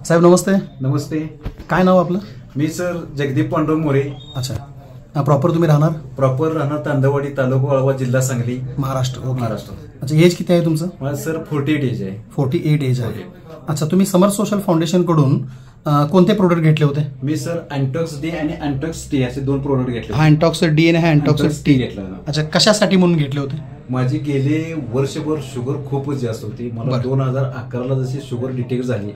साहेब नमस्ते. नमस्ते. काय नाव आपलं? मी सर जगदीप पांडुरंग मोरे. अच्छा, प्रॉपर तुम्ही राहणार? प्रॉपर राहणार तांदवाडी, तालुका वाळवा, जिल्हा सांगली, महाराष्ट्र. ओके. महाराष्ट्र. अच्छा, एज किती आहे तुमचं? माझं सर 48 एज आहे. 48 एज आहे. अच्छा, तुम्ही समर सोशल फाउंडेशन कडून कोणते प्रोडक्ट घेतले होते? मी सर अँटॉक्स डी आणि अँटॉक्स टी असे 2 प्रोडक्ट घेतले. हा अँटॉक्स डी आणि हा अँटॉक्स टी घेतला. अच्छा, कशासाठी म्हणून घेतले होते? माझी गेले वर्षभर शुगर खूपच जास्त होती. मला 2011ला जशी शुगर डिटेक्ट झाली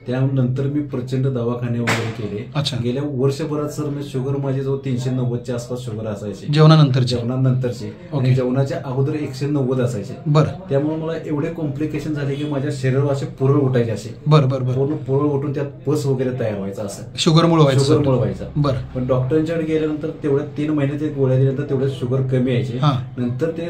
त्यानंतर मी प्रचंड दवाखाने वगैरे केले. अच्छा. गेल्या वर्षभरात सर मी शुगर माझी जवळ 390च्या आसपास शुगर असायची जेवणानंतरची आणि जेवणाच्या अगोदर 190 असायचे. बरं. त्यामुळे मला एवढे कॉम्प्लिकेशन झाले की माझ्या शरीरावर असे पुरळ उठायचे, असे पूर्ण पुरळ उठून त्यात पस वगैरे तयार व्हायचा, असं शुगरमुळे व्हायचा. बरं. पण डॉक्टरांच्याकडे गेल्यानंतर तेवढ्या 3 महिने ते गोळ्या दिल्यानंतर तेवढे शुगर कमी यायचे. नंतर ते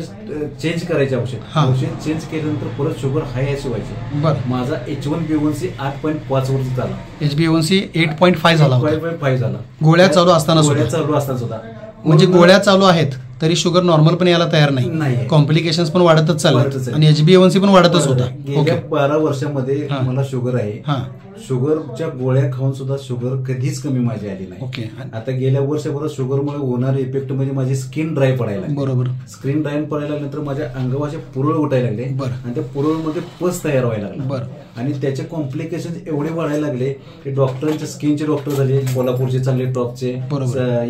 चेंज करायचे औषध चेंज केल्यानंतर परत शुगर हाय अशी व्हायची. माझा H1B1C 8.5 वर झाला. HbA1c 8.5 झाला. 5.5 झाला. गोळ्या चालू असताना सुद्धा. म्हणजे गोळ्या चालू आहेत तरी शुगर नॉर्मल पण यायला तयार नाही. कॉम्प्लिकेशन्स पण वाढतच चालले आणि HbA1c पण वाढतच होता. गेल्या 12 वर्षामध्ये मला शुगर आहे. शुगरच्या गोळ्या खाऊन सुद्धा शुगर कधीच कमी माझी आली नाही. ओके. आता गेल्या वर्षभरात शुगरमुळे होणारे इफेक्ट म्हणजे माझी स्किन ड्राय पडायला. बरोबर. स्किन ड्राय पडायला लागल्यानंतर माझ्या अंगावर असे पुरळ उठायला लागले आणि त्या पुरळमध्ये पस तयार व्हायला लागला. आणि त्याचे कॉम्प्लिकेशन एवढे वाढायला लागले की डॉक्टरांचे स्किनचे डॉक्टर झाले, कोल्हापूरचे चांगले टॉपचे,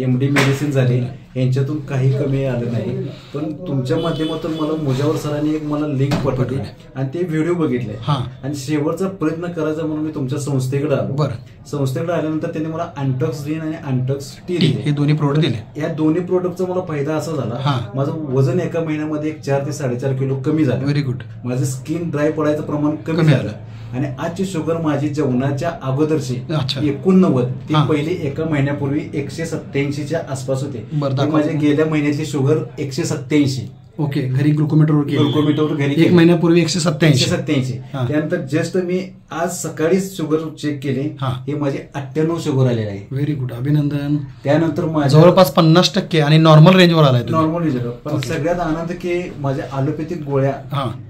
MD मेडिसिन झाले, यांच्यातून काही कमी आलं नाही. पण तुमच्या माध्यमातून मला मुजावर सरांनी एक मला लिंक पाठवली आणि ते व्हिडिओ बघितले आणि शेवटचा प्रयत्न करायचा म्हणून मी तुमच्या संस्थेकडे आलो. संस्थेकडे आल्यानंतर त्यांनी मला अँटॉक्स डी आणि अँटॉक्स टी हे दोन्ही प्रोडक्ट दिले. या दोन्ही प्रोडक्टचा मला फायदा असा झाला, माझं वजन एका महिन्यामध्ये 4 ते 4.5 किलो कमी झालं. Very good. माझं स्किन ड्राय पडायचं प्रमाण कमी झालं आणि आजची शुगर माझी जेवणाच्या अगोदरची 89 ती पहिली एका महिन्यापूर्वी 187च्या आसपास होते. माझ्या गेल्या महिन्यातली शुगर 187. ओके. घरी ग्लुकोमीटरवर घरी 1 महिन्यापूर्वी 187. त्यानंतर जस्ट मी आज सकाळी शुगर चेक केले, हे माझे 98 शुगर आलेले आहे. व्हेरी गुड, अभिनंदन. त्यानंतर जवळपास 50% आणि नॉर्मल रेंजवर आलाय. नॉर्मल रेंजवर. पण सगळ्यात आनंद की माझ्या ॲलोपॅथिक गोळ्या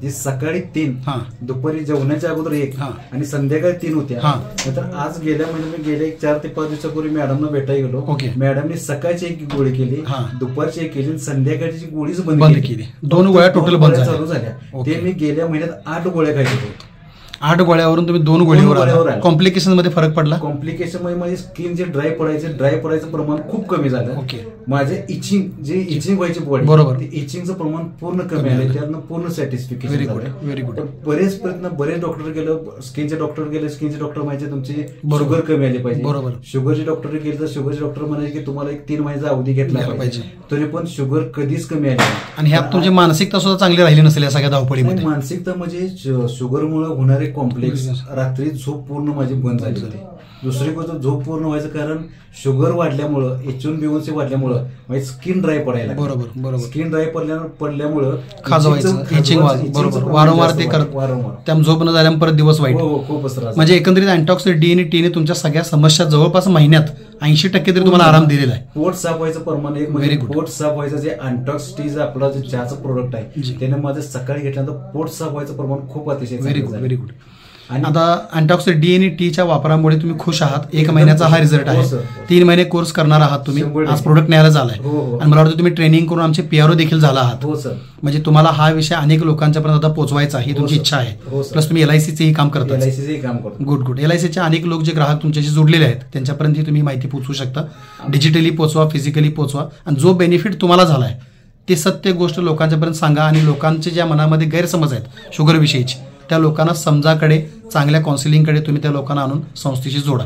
जी सकाळी 3, दुपारी जेवणाच्या अगोदर 1 आणि संध्याकाळी 3 होत्या. नंतर आज गेल्या महिन्यात मी गेल्या 4 ते 5 दिवसापूर्वी मॅडमना भेटायला गेलो. मॅडमने सकाळची 1 गोळी केली, दुपारची 1 केली, संध्याकाळची गोळीच बंद केली. 2 गोळ्या टोटल बंद चालू झाल्या. ते मी गेल्या महिन्यात 8 गोळ्या खायचे होते. 8 गोळ्यावरून तुम्ही 2 गोळीवर. कॉम्प्लिकेशन मध्ये फरक पडला? कॉम्प्लिकेशन मध्ये माझी स्किन जे ड्राय पडायचं प्रमाण खूप कमी झालं. ओके. माझे इचिंग व्हायची बॉडी, बरोबर, इचिंगचं प्रमाण पूर्ण कमी आलं. त्यातनं पूर्ण सॅटिस्फिकेशन झालं. Very good. बरेच प्रयत्न, बरेच डॉक्टर गेलं, स्किनचे डॉक्टर म्हणायचे तुमची शुगर कमी आली पाहिजे. बरोबर. शुगरचे डॉक्टर गेले तर शुगरचे डॉक्टर म्हणायचे की तुम्हाला 1 3 महिन्याचा अवधी घेतला पाहिजे, तरी पण शुगर कधीच कमी आली. आणि ह्यात तुमची मानसिकता सुद्धा चांगली राहिली नसेल या सगळ्या धावपळीमध्ये? मानसिकता म्हणजे शुगरमुळे होणारे कॉम्प्लेक्स, रात्री झोप पूर्ण माझी बंद झाली होती. दुसरी गोष्ट, झोप पूर्ण व्हायचं कारण शुगर वाढल्यामुळं, H1B1C वाढल्यामुळं माझी स्किन ड्राय पडायला. बरोबर. स्किन ड्राय पडल्यामुळं खाजवायचं, इचिंग बरोबर, वारंवार ते करत, त्यामुळे झोप न झाल्यामुळे परत दिवस वाईट. खूपच त्रास. म्हणजे एकंदरीत अँटॉक्स डी आणि टीने तुमच्या सगळ्या समस्या जवळपास महिन्यात 80% तरी तुम्हाला आराम दिलेला आहे. पोट साफ व्हायचं प्रमाण एक म्हणजे पोट साफ व्हायचं, जे अँटॉक्स टी आपला जे चहाचं प्रोडक्ट आहे त्याने माझं सकाळी घेतल्यानंतर पोट साफ व्हायचं प्रमाण खूप अतिशय. Very good. आता अँटॉक्स डी आणि टीच्या वापरामुळे तुम्ही खुश आहात. 1 महिन्याचा हा रिझल्ट आहे. 3 महिने कोर्स करणार आहात तुम्ही. आज प्रोडक्ट न्यायला झालाय आणि मला वाटतं तुम्ही ट्रेनिंग करून आमचे PRO देखील झाला आहात. म्हणजे तुम्हाला हा विषय अनेक लोकांच्या पर्यंत आता पोहोचवायचा ही तुमची इच्छा आहे. प्लस तुम्ही LICचेही काम करता. गुड. LICचे अनेक लोक जे ग्राहक तुमच्याशी जोडलेले आहेत त्यांच्यापर्यंत तुम्ही माहिती पोहोचवू शकता. डिजिटली पोहोचवा, फिजिकली पोहोचवा आणि जो बेनिफिट तुम्हाला झालाय ते सत्य गोष्ट लोकांच्यापर्यंत सांगा आणि लोकांचे ज्या मनामध्ये गैरसमज आहेत शुगर विषयीचे त्या लोकांना समजाकडे, चांगल्या काउन्सिलिंगकडे तुम्ही त्या लोकांना आणून संस्थेशी जोडा.